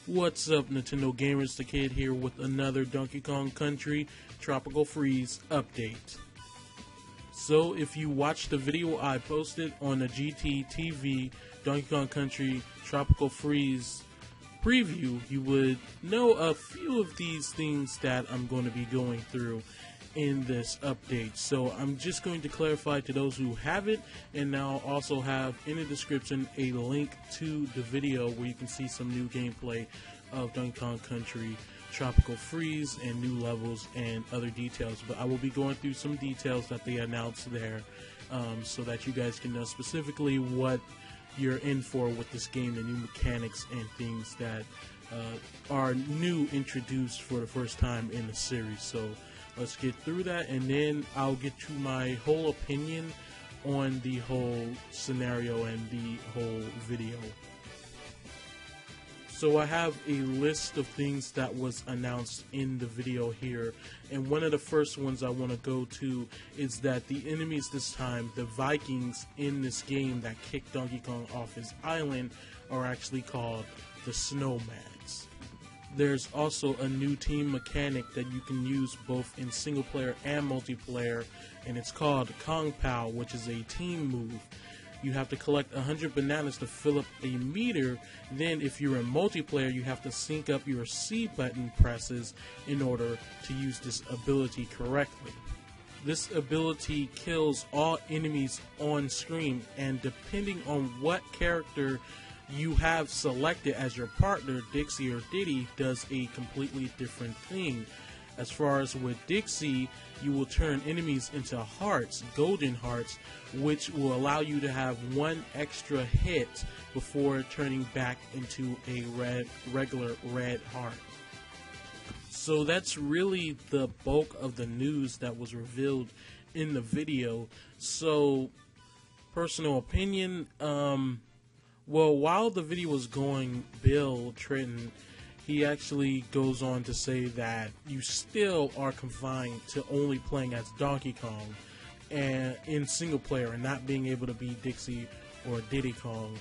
What's up, Nintendo gamers? The Kid here with another Donkey Kong Country Tropical Freeze update. So if you watched the video I posted on the GTTV Donkey Kong Country Tropical Freeze preview, you would know a few of these things that I'm going to be going through in this update. So I'm just going to clarify to those who haven't, and now also have in the description a link to the video where you can see some new gameplay of Donkey Kong Country Tropical Freeze and new levels and other details. But I will be going through some details that they announced there, so that you guys can know specifically what you're in for with this game, the new mechanics and things that are new, introduced for the first time in the series. So let's get through that, and then I'll get to my whole opinion on the whole scenario and the whole video. So I have a list of things that was announced in the video here, and one of the first ones I want to go to is that the enemies this time, the Vikings in this game that kicked Donkey Kong off his island, are actually called the Snowmads. There's also a new team mechanic that you can use both in single player and multiplayer, and it's called Kong POW, which is a team move. You have to collect 100 bananas to fill up a meter. Then if you're in multiplayer, you have to sync up your C button presses in order to use this ability correctly. This ability kills all enemies on screen, and depending on what character you have selected as your partner, Dixie or Diddy does a completely different thing. As far as with Dixie, you will turn enemies into hearts, golden hearts, which will allow you to have one extra hit before turning back into a regular red heart. So that's really the bulk of the news that was revealed in the video. So, personal opinion, well, while the video was going, Bill Trenton, he actually goes on to say that you still are confined to only playing as Donkey Kong and in single player, and not being able to be Dixie or Diddy Kong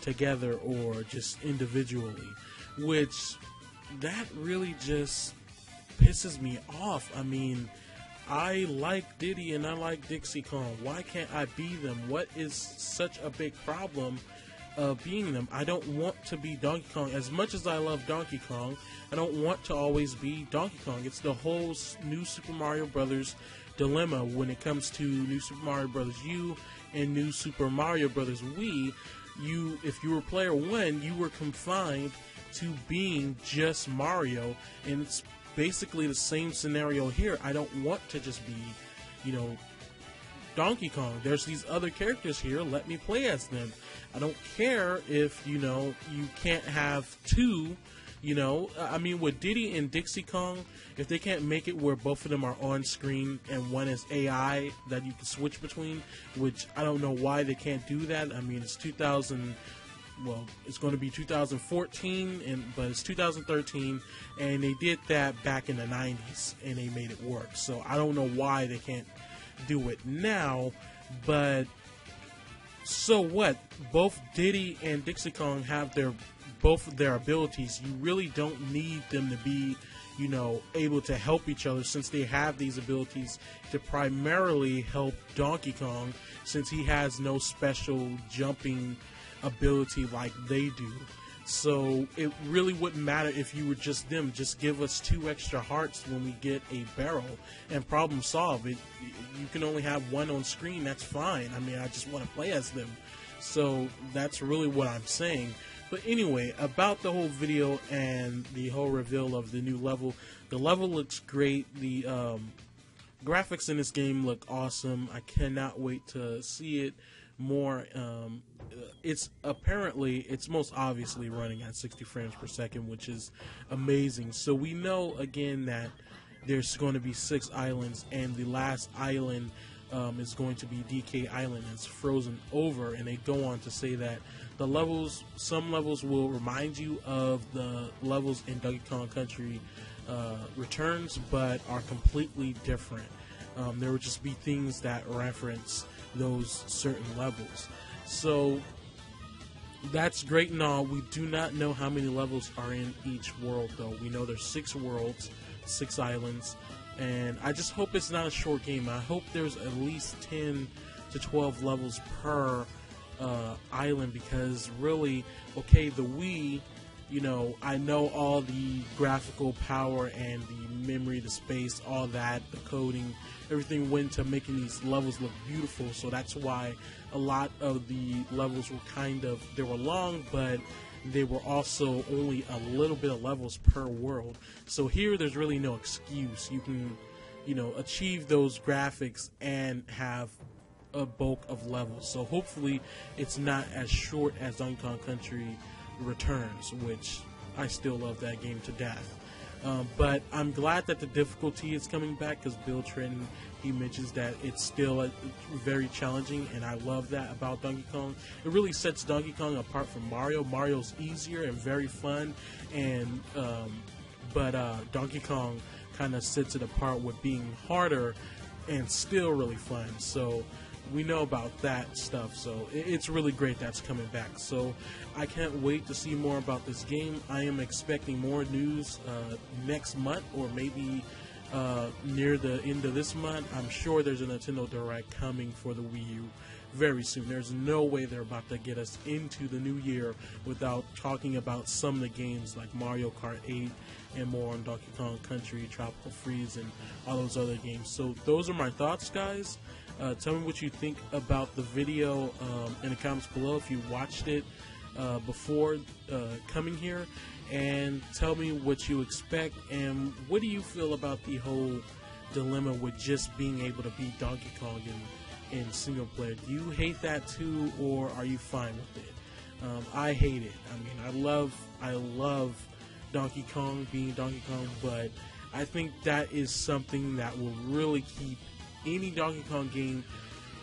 together or just individually, which that really just pisses me off. I mean, I like Diddy and I like Dixie Kong. Why can't I be them? What is such a big problem being them? I don't want to be Donkey Kong. As much as I love Donkey Kong, I don't want to always be Donkey Kong. It's the whole new Super Mario Brothers dilemma when it comes to New Super Mario Brothers U and New Super Mario Brothers Wii. If you were player one, you were confined to being just Mario, and it's basically the same scenario here. I don't want to just be, Donkey Kong. There's these other characters here. Let me play as them. I don't care if, you can't have two, I mean, with Diddy and Dixie Kong, if they can't make it where both of them are on screen and one is AI that you can switch between, which I don't know why they can't do that. I mean, it's 2000, well, it's going to be 2014, but it's 2013, and they did that back in the 90s, and they made it work. So I don't know why they can't do it now, but so what? Both Diddy and Dixie Kong have both of their abilities. You really don't need them to be, able to help each other, since they have these abilities to primarily help Donkey Kong, since he has no special jumping ability like they do. So it really wouldn't matter if you were just them. Just give us 2 extra hearts when we get a barrel, and problem solved. You can only have one on screen, that's fine. I mean, I just want to play as them. So that's really what I'm saying. But anyway, about the whole video and the whole reveal of the new level. The level looks great. The graphics in this game look awesome. I cannot wait to see it more. It's most obviously running at 60 frames per second, which is amazing. So we know again that there's going to be 6 islands, and the last island is going to be DK Island. It's frozen over, and they go on to say that some levels will remind you of the levels in Donkey Kong Country Returns, but are completely different. There would just be things that reference those certain levels. So That's great and all. We do not know how many levels are in each world, though. We know there's 6 worlds, 6 islands, and I just hope it's not a short game. I hope there's at least 10 to 12 levels per island, because really, okay, the Wii, you know, I know all the graphical power and the memory, the space, all that, the coding, everything went to making these levels look beautiful. So that's why a lot of the levels were they were long, but they were also only a little bit of levels per world. So here, there's really no excuse. You can, you know, achieve those graphics and have a bulk of levels. So hopefully it's not as short as Donkey Kong Country Returns, which I still love that game to death. But I'm glad that the difficulty is coming back, because Bill Trenton, he mentions that it's still very challenging, and I love that about Donkey Kong. It really sets Donkey Kong apart from Mario. Mario's easier and very fun, and but Donkey Kong kind of sets it apart with being harder and still really fun. So we know about that stuff, so it's really great that's coming back. So I can't wait to see more about this game. I am expecting more news next month, or maybe near the end of this month. I'm sure there's a Nintendo Direct coming for the Wii U very soon. There's no way they're about to get us into the new year without talking about some of the games like Mario Kart 8 and more on Donkey Kong Country, Tropical Freeze, and all those other games. So those are my thoughts, guys. Tell me what you think about the video in the comments below if you watched it before coming here, and tell me what you expect, and what do you feel about the whole dilemma with just being able to beat Donkey Kong in single player. Do you hate that too, or are you fine with it? I hate it. I mean, I love Donkey Kong being Donkey Kong, but I think that is something that will really keep any Donkey Kong game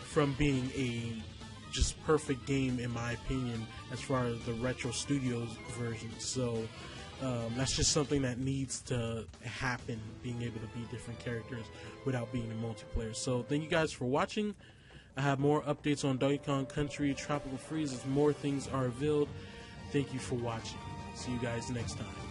from being a just perfect game, in my opinion, as far as the Retro Studios version. So that's just something that needs to happen, being able to be different characters without being in multiplayer. So thank you guys for watching. I have more updates on Donkey Kong Country, Tropical Freeze as more things are revealed. Thank you for watching. See you guys next time.